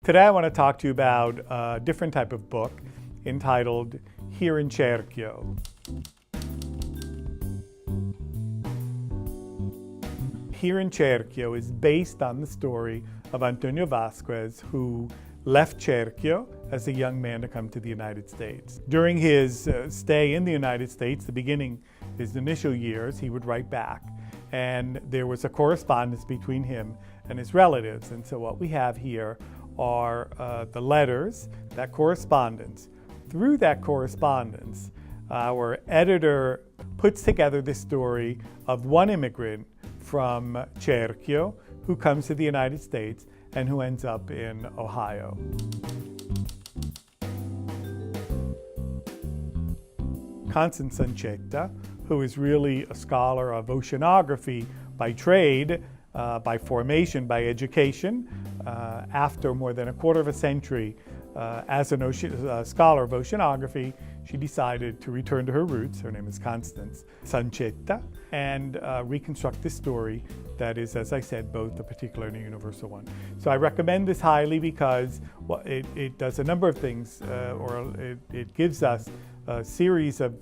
Today I want to talk to you about a different type of book entitled In Cerchio. In Cerchio is based on the story of Antonio Vasquez, who left Cerchio as a young man to come to the United States. During his stay in the United States, his initial years, he would write back, and there was a correspondence between him and his relatives. And so what we have here are the letters, that correspondence. Through that correspondence, our editor puts together this story of one immigrant from Cerchio who comes to the United States and who ends up in Ohio. Costance Sancetta, who is really a scholar of oceanography by trade, by formation, by education, after more than a quarter of a century as a scholar of oceanography, she decided to return to her roots. Her name is Costance Sancetta, and reconstruct this story that is, as I said, both a particular and a universal one. So I recommend this highly because it does a number of things, it gives us a series of,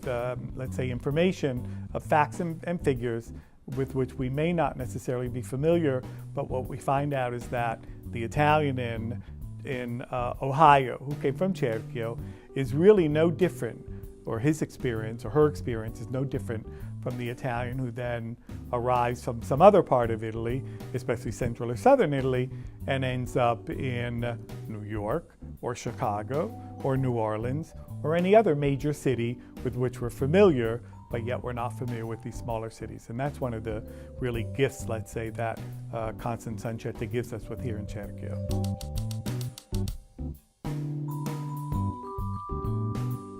let's say, information of facts and figures with which we may not necessarily be familiar, but what we find out is that the Italian in Ohio, who came from Cerchio, is really no different, or his experience or her experience is no different from the Italian who then arrives from some other part of Italy, especially central or southern Italy, and ends up in New York or Chicago or New Orleans or any other major city with which we're familiar, but yet we're not familiar with these smaller cities. And that's one of the really gifts, let's say, that Costance Sancetta gives us with In Cerchio.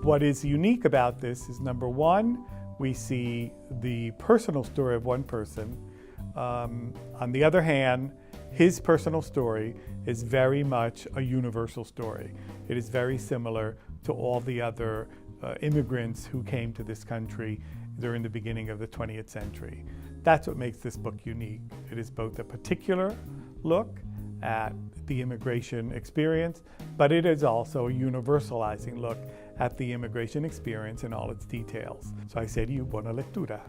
What is unique about this is, number one, we see the personal story of one person. On the other hand, his personal story is very much a universal story. It is very similar to all the other immigrants who came to this country during the beginning of the 20th century. That's what makes this book unique. It is both a particular look at the immigration experience, but it is also a universalizing look at the immigration experience in all its details. So I say to you, buona lettura.